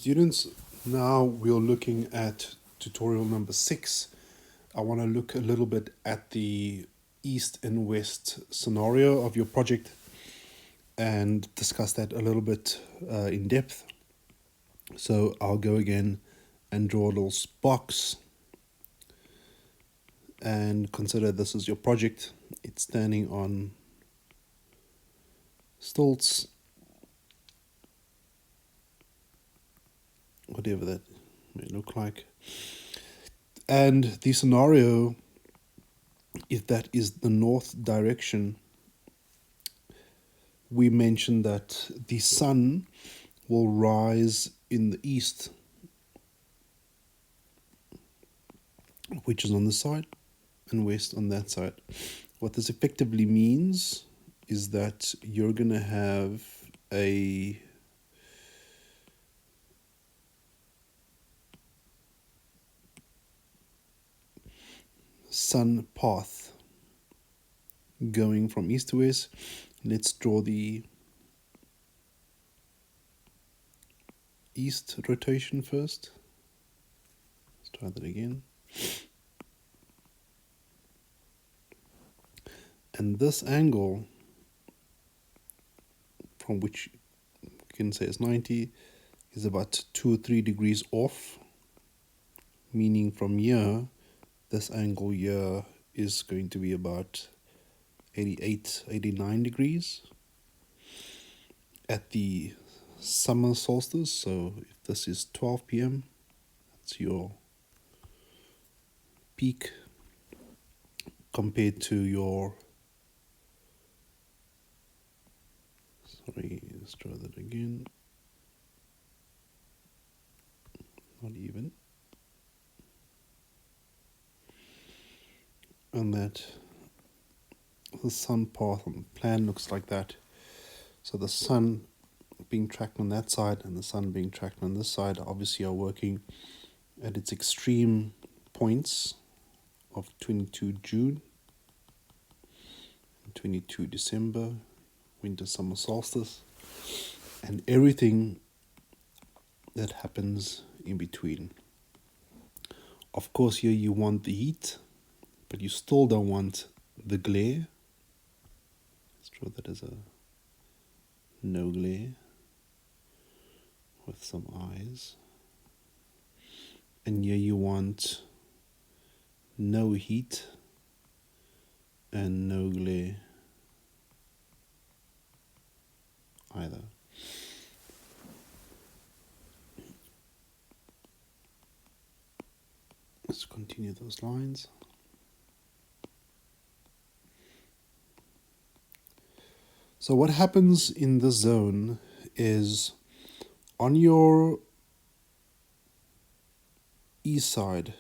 Students, now we're looking at tutorial number 6. I want to look a little bit at the east and west scenario of your project and discuss that a little bit in depth. So I'll go again and draw a little box and consider this is your project. It's standing on stilts, whatever that may look like. And the scenario, if that is the north direction, we mentioned that the sun will rise in the east, which is on this side, and west on that side. What this effectively means is that you're going to have a sun path going from east to west. Let's draw the east rotation first. Let's try that again. And this angle, from which we can say is 90, is about 2 or 3 degrees off, meaning from here, this angle here is going to be about 88, 89 degrees at the summer solstice. So if this is 12 p.m., that's your peak compared to your, sorry, let's try that again, not even, and that the sun path on the plan looks like that. So the sun being tracked on that side and the sun being tracked on this side obviously are working at its extreme points of 22 June, 22 December, winter summer solstice, and everything that happens in between. Of course, here you want the heat, but you still don't want the glare. Let's draw that as a no glare with some eyes. And here you want no heat and no glare either. Let's continue those lines. So what happens in this zone is on your east side,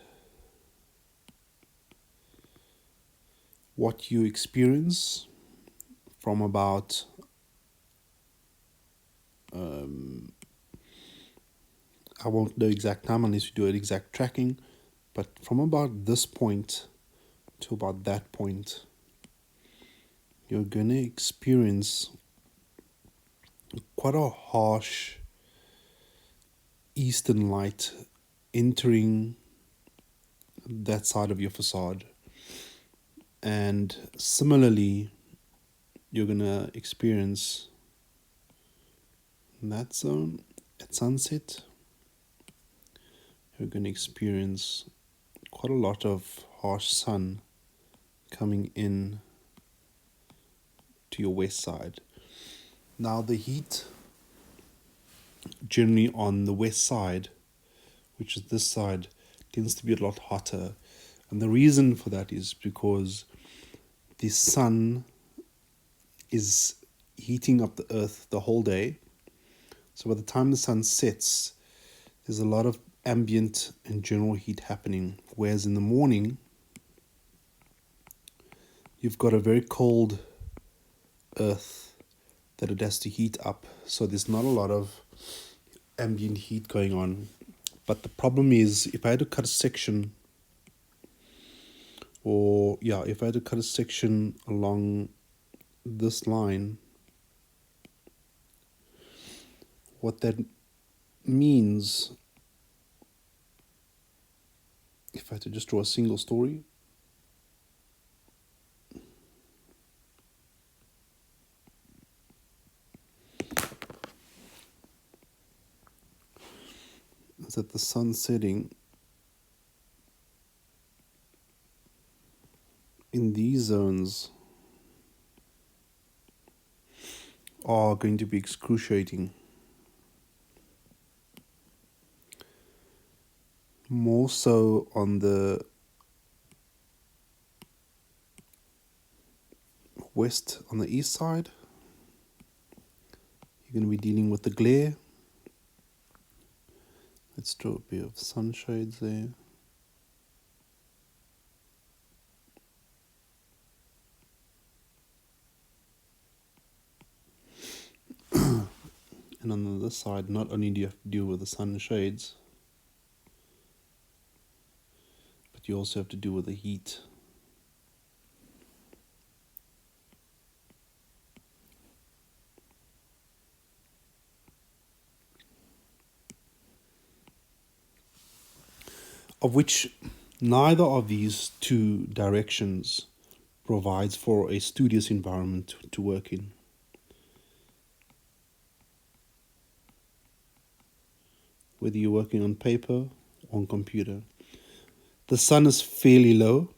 what you experience from about I won't know exact time unless you do an exact tracking, but from about this point to about that point, you're going to experience quite a harsh eastern light entering that side of your facade. And similarly, you're going to experience in that zone at sunset, you're going to experience quite a lot of harsh sun coming in to your west side. Now the heat generally on the west side, which is this side, tends to be a lot hotter. And the reason for that is because the sun is heating up the earth the whole day. So by the time the sun sets, there's a lot of ambient and general heat happening. Whereas in the morning, you've got a very cold earth that it has to heat up. So there's not a lot of ambient heat going on. But the problem is, if I had to cut a section, if I had to cut a section along this line, what that means, if I had to just draw a single story, is that the sun setting in these zones are going to be excruciating. More so on the west, on the east side. You're going to be dealing with the glare. Let's draw a bit of sunshades there. And on the other side, not only do you have to deal with the sun shades, but you also have to deal with the heat. Of which neither of these two directions provides for a studious environment to work in. Whether you're working on paper or on computer. The sun is fairly low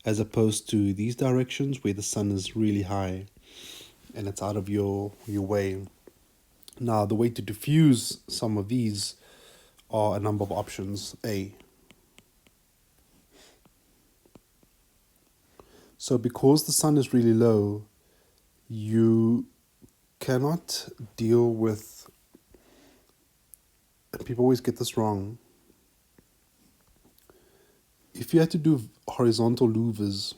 as opposed to these directions where the sun is really high and it's out of your way. Now, the way to diffuse some of these are a number of options. So because the sun is really low, you cannot deal with, and people always get this wrong, if you had to do horizontal louvers,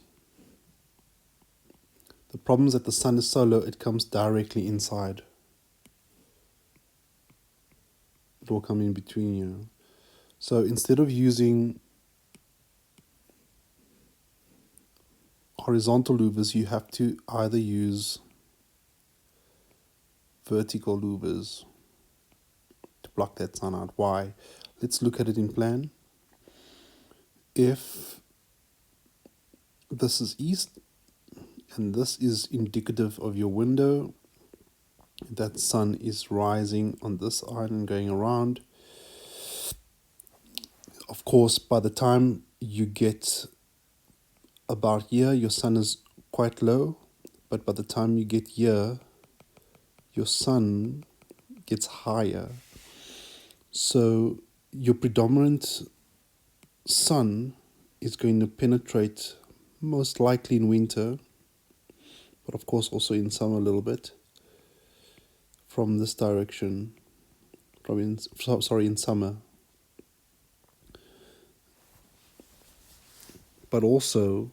the problem is that the sun is so low, it comes directly inside. It will come in between you. So instead of using horizontal louvers, you have to either use vertical louvers to block that sun out. Why? Let's look at it in plan. If this is east and this is indicative of your window, that sun is rising on this side and going around. Of course, by the time you get about here, your sun is quite low, but by the time you get here, your sun gets higher. So your predominant sun is going to penetrate most likely in winter, but of course also in summer a little bit, from this direction, in summer. But also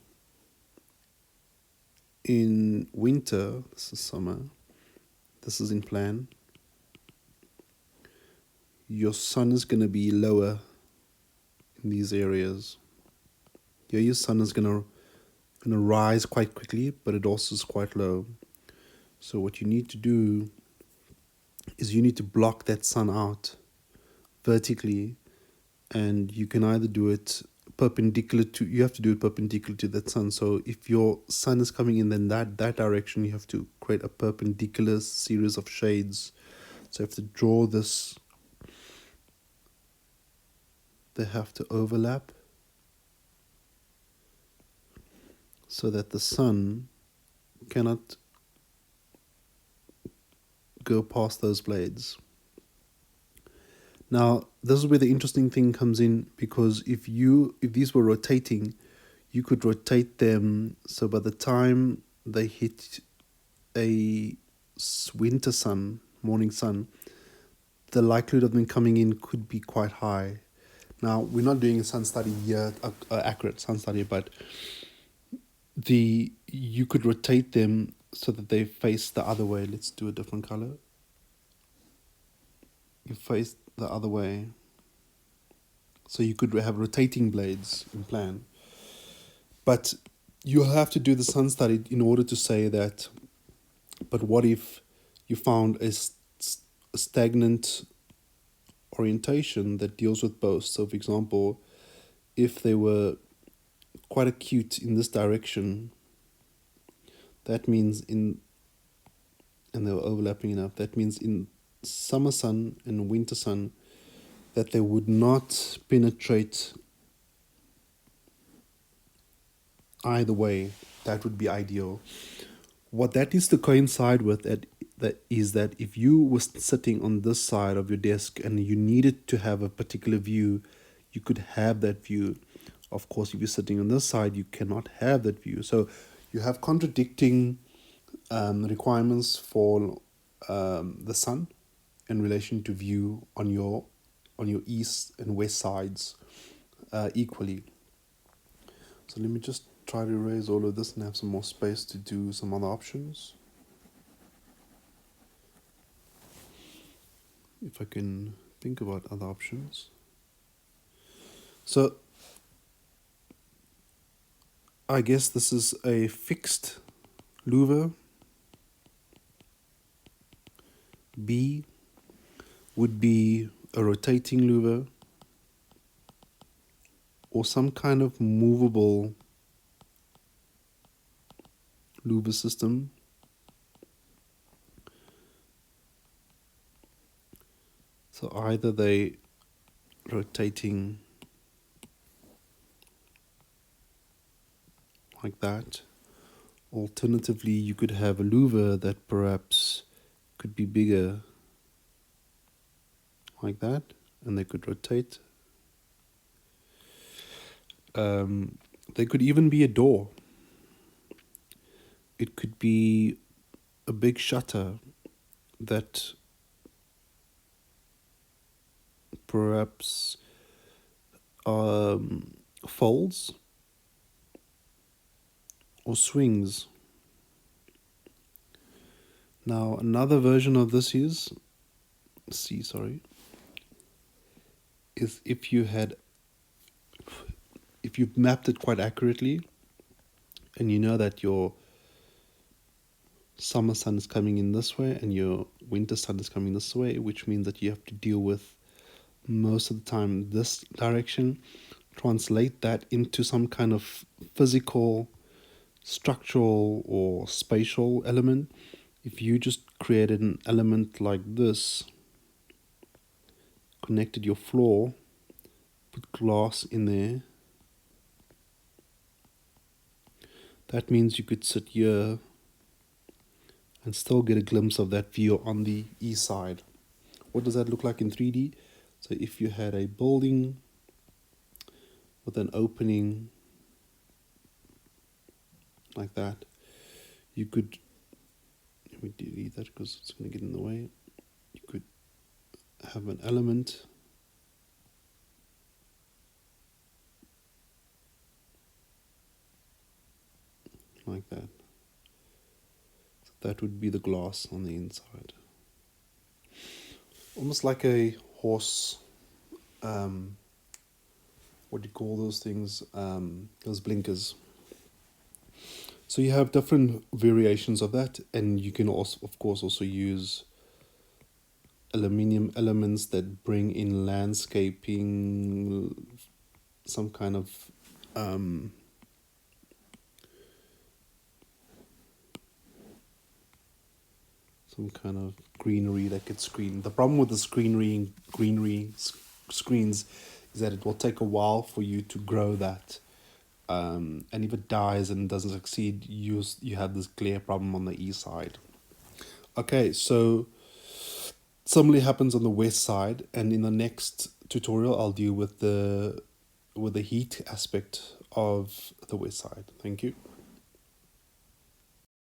in winter, this is summer, this is in plan, your sun is going to be lower in these areas. Here your sun is going to rise quite quickly, but it also is quite low. So what you need to do is you need to block that sun out vertically, and you can either do it perpendicular to, you have to do it perpendicular to that sun. So if your sun is coming in then that direction, you have to create a perpendicular series of shades. So you have to draw this, they have to overlap so that the sun cannot go past those blades. Now, this is where the interesting thing comes in, because if these were rotating, you could rotate them so by the time they hit a winter sun, morning sun, the likelihood of them coming in could be quite high. Now, we're not doing a sun study here, accurate sun study, but you could rotate them so that they face the other way. Let's do a different color. You face the other way. So you could have rotating blades in plan. But you'll have to do the sun study in order to say that, but what if you found a stagnant orientation that deals with both. So for example, if they were quite acute in this direction, that means and they were overlapping enough, that means in summer sun and winter sun, that they would not penetrate either way. That would be ideal. What that needs to coincide with that is that if you were sitting on this side of your desk and you needed to have a particular view, you could have that view. Of course, if you're sitting on this side, you cannot have that view. So you have contradicting requirements for the sun in relation to view on your east and west sides equally. So let me just try to erase all of this and have some more space to do some other options. If I can think about other options. So I guess this is a fixed louver. B would be a rotating louver or some kind of movable louver system. So either they rotating like that. Alternatively, you could have a louver that perhaps could be bigger like that, and they could rotate. They could even be a door. It could be a big shutter that perhaps folds or swings. Now another version of this is if you've mapped it quite accurately and you know that your summer sun is coming in this way and your winter sun is coming this way, which means that you have to deal with most of the time this direction, translate that into some kind of physical, structural or spatial element. If you just created an element like this, connected your floor, put glass in there, that means you could sit here and still get a glimpse of that view on the east side. What does that look like in 3D? So if you had a building with an opening like that, you could, let me delete that because it's going to get in the way. You could have an element like that. So that would be the glass on the inside. Almost like a horse, what do you call those things? Those blinkers. So you have different variations of that, and you can also, of course, also use aluminium elements that bring in landscaping, some kind of greenery that gets screened. The problem with the greenery screens is that it will take a while for you to grow that. And if it dies and doesn't succeed, you have this glare problem on the east side. Okay, so similarly happens on the west side, and in the next tutorial I'll deal with the heat aspect of the west side. Thank you.